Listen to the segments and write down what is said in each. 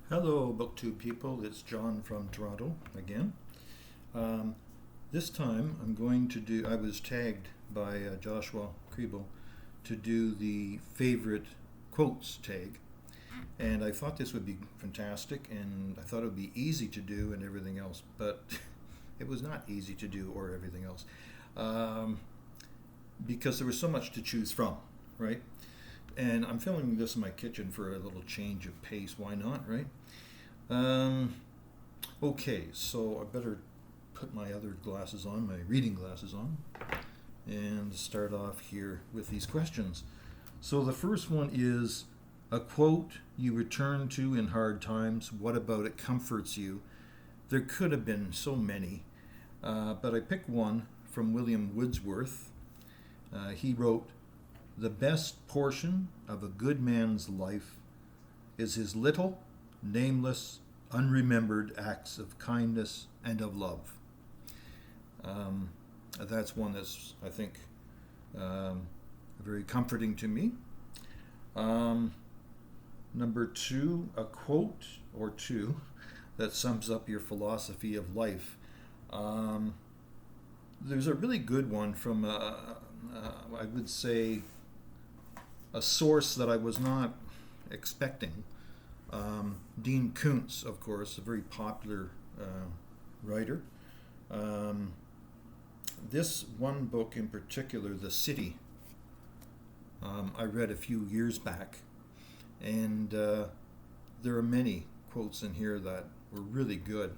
Hello, BookTube people. It's John from Toronto again. Um, this time I was tagged by Joshua Kriebel to do the favorite quotes tag. And I thought this would be fantastic and I thought it would be easy to do and everything else. But it was not easy to do or everything else um, because there was so much to choose from, right? And I'm filming this in my kitchen for a little change of pace. Why not, right? Um, okay, so I better put my other glasses on, my reading glasses on, and start off here with these questions. So the first one is a quote you return to in hard times. What about it comforts you? There could have been so many, but I picked one from William Wordsworth. He wrote, "The best portion of a good man's life is his little, nameless, unremembered acts of kindness and of love." Um, that's one that's, I think, very comforting to me. Um, Number two, a quote or two that sums up your philosophy of life. Um, there's a really good one from, I would say, a source that I was not expecting. Dean Koontz, of course, a very popular writer. Um, this one book in particular, The City, I read a few years back, and there are many quotes in here that were really good.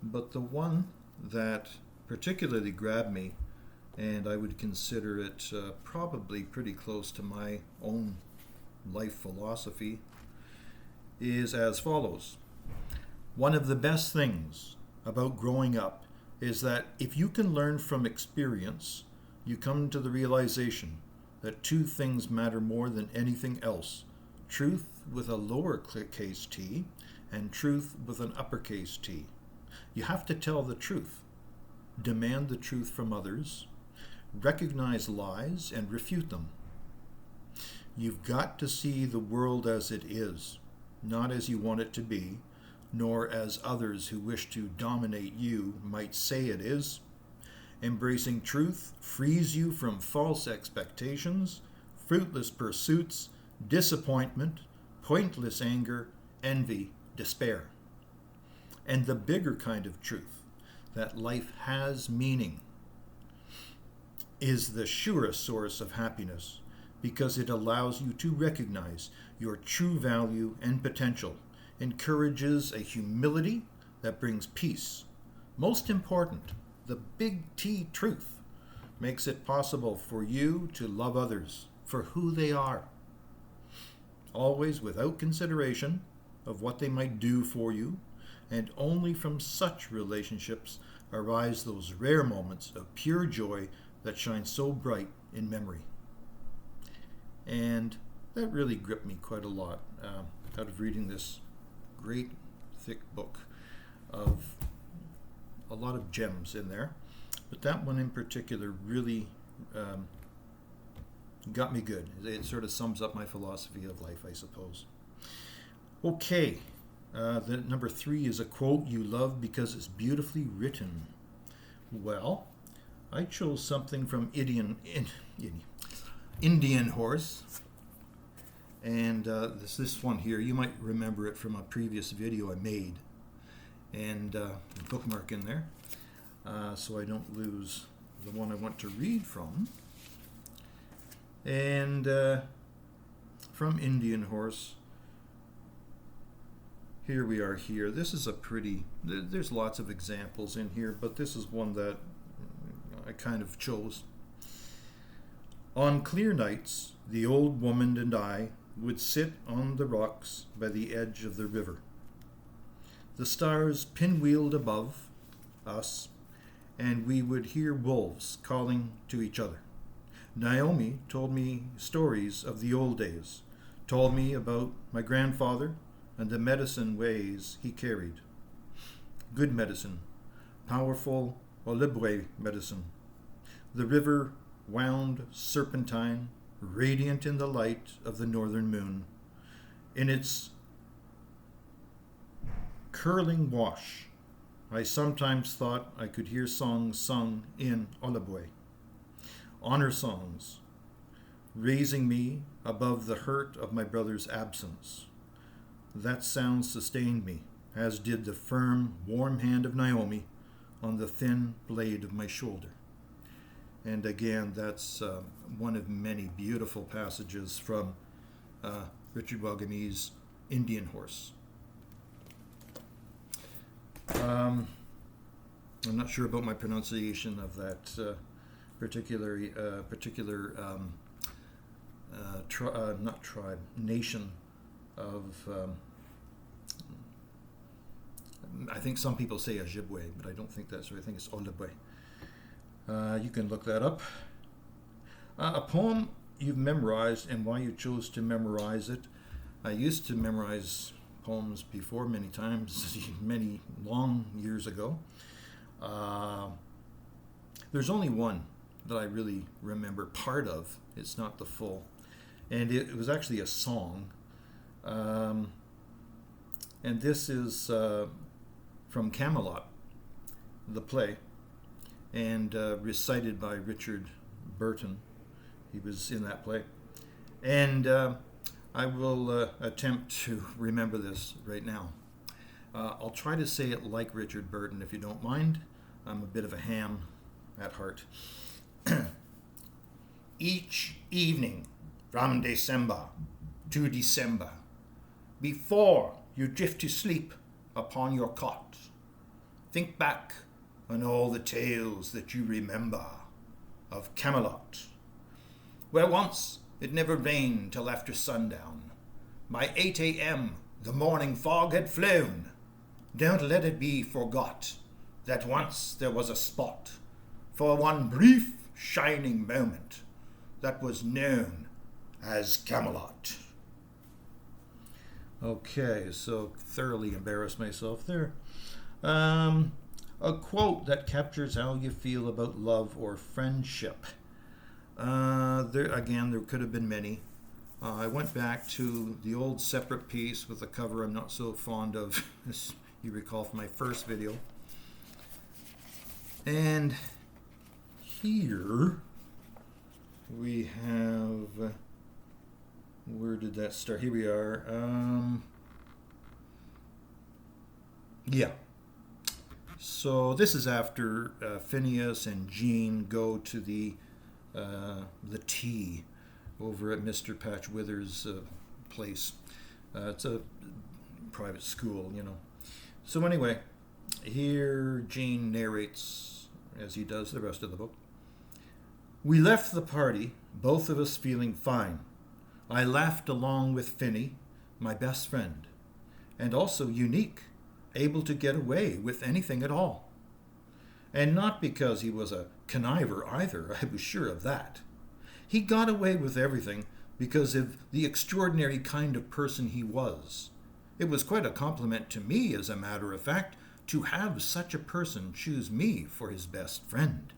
But the one that particularly grabbed me, and I would consider it probably pretty close to my own life philosophy, is as follows. One of the best things about growing up is that if you can learn from experience, you come to the realization that two things matter more than anything else: truth with a lowercase t and truth with an uppercase T. You have to tell the truth, demand the truth from others, recognize lies and refute them. You've got to see the world as it is, not as you want it to be, nor as others who wish to dominate you might say it is. Embracing truth frees you from false expectations, fruitless pursuits, disappointment, pointless anger, envy, despair. And the bigger kind of truth, that life has meaning, is the surest source of happiness because it allows you to recognize your true value and potential, encourages a humility that brings peace. Most important, the big T truth makes it possible for you to love others for who they are, always without consideration of what they might do for you, and only from such relationships arise those rare moments of pure joy that shine so bright in memory. And that really gripped me quite a lot out of reading this great thick book of a lot of gems in there. But that one in particular really got me good. It sort of sums up my philosophy of life, I suppose. Okay, the number three is a quote you love because it's beautifully written. Well, I chose something from Indian Horse, and this one here, you might remember it from a previous video I made, and bookmark in there, so I don't lose the one I want to read from. And from Indian Horse, here we are here. This is a pretty, there's lots of examples in here, but this is one that I kind of chose. On clear nights, the old woman and I would sit on the rocks by the edge of the river. The stars pinwheeled above us, and we would hear wolves calling to each other. Naomi told me stories of the old days, told me about my grandfather and the medicine ways he carried. Good medicine, powerful Olibre medicine. The river wound serpentine, radiant in the light of the northern moon. In its curling wash, I sometimes thought I could hear songs sung in Oloibwe, honor songs, raising me above the hurt of my brother's absence. That sound sustained me, as did the firm, warm hand of Naomi on the thin blade of my shoulder. And again, that's one of many beautiful passages from Richard Waughamy's Indian Horse. I'm not sure about my pronunciation of that nation of, I think some people say Ojibwe, but I don't think that's right. I think it's Oloibwe. You can look that up. A poem you've memorized and why you chose to memorize it. I used to memorize poems before many times, many long years ago. There's only one that I really remember part of. It's not the full. And it was actually a song. And this is from Camelot, the play, and recited by Richard Burton. He was in that play. And I will attempt to remember this right now. I'll try to say it like Richard Burton, if you don't mind. I'm a bit of a ham at heart. Each evening from December to December, before you drift to sleep upon your cot, think back on all the tales that you remember of Camelot, where once it never rained till after sundown. By 8 a.m. the morning fog had flown. Don't let it be forgot that once there was a spot for one brief shining moment that was known as Camelot. Okay, so thoroughly embarrassed myself there. A quote that captures how you feel about love or friendship. There could have been many. I went back to the old separate piece with the cover I'm not so fond of, as you recall from my first video. And here we have, where did that start? Here we are. Yeah. So this is after Phineas and Jean go to the tea over at Mr. Patch Withers' place. It's a private school, you know. So anyway, here Jean narrates, as he does the rest of the book. We left the party, both of us feeling fine. I laughed along with Finny, my best friend, and also unique, able to get away with anything at all. And not because he was a conniver either, I was sure of that. He got away with everything because of the extraordinary kind of person he was. It was quite a compliment to me, as a matter of fact, to have such a person choose me for his best friend.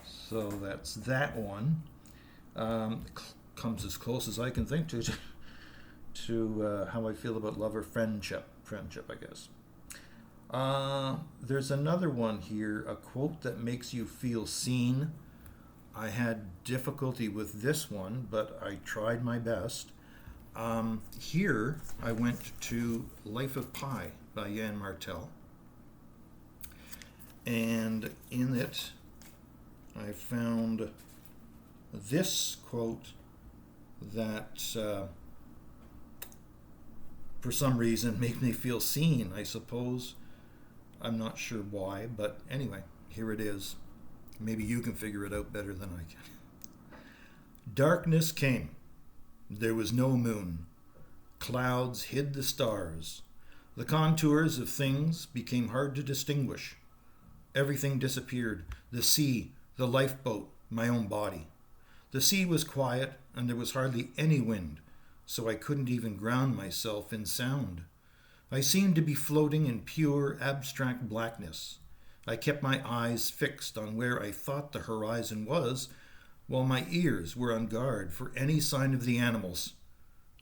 So that's that one. Comes as close as I can think to how I feel about love or friendship, I guess. There's another one here, a quote that makes you feel seen. I had difficulty with this one, but I tried my best. Here I went to Life of Pi by Yann Martel. And in it, I found this quote that for some reason made me feel seen, I suppose. I'm not sure why, but anyway, here it is. Maybe you can figure it out better than I can. Darkness came. There was no moon. Clouds hid the stars. The contours of things became hard to distinguish. Everything disappeared. The sea, the lifeboat, my own body. The sea was quiet, and there was hardly any wind, so I couldn't even ground myself in sound. I seemed to be floating in pure, abstract blackness. I kept my eyes fixed on where I thought the horizon was, while my ears were on guard for any sign of the animals.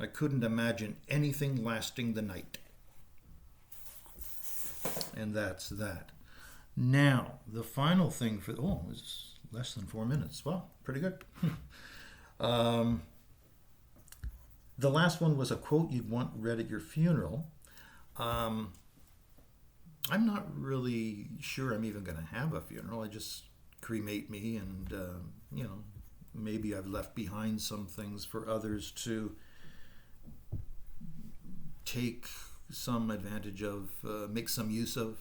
I couldn't imagine anything lasting the night. And that's that. Now, the final thing for, it's less than 4 minutes. Well, pretty good. The last one was a quote you'd want read at your funeral. I'm not really sure I'm even going to have a funeral. I just cremate me, and maybe I've left behind some things for others to take some advantage of, make some use of,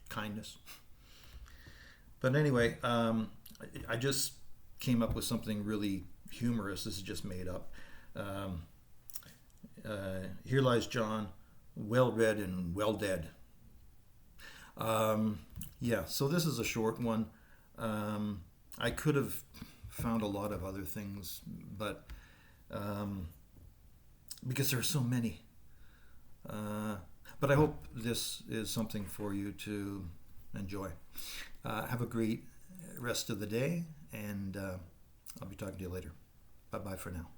kindness. But anyway, I just came up with something really humorous. This is just made up. Here lies John, well read and well dead. So this is a short one. I could have found a lot of other things, but because there are so many. But I hope this is something for you to enjoy. Have a great rest of the day, and I'll be talking to you later. Bye-bye for now.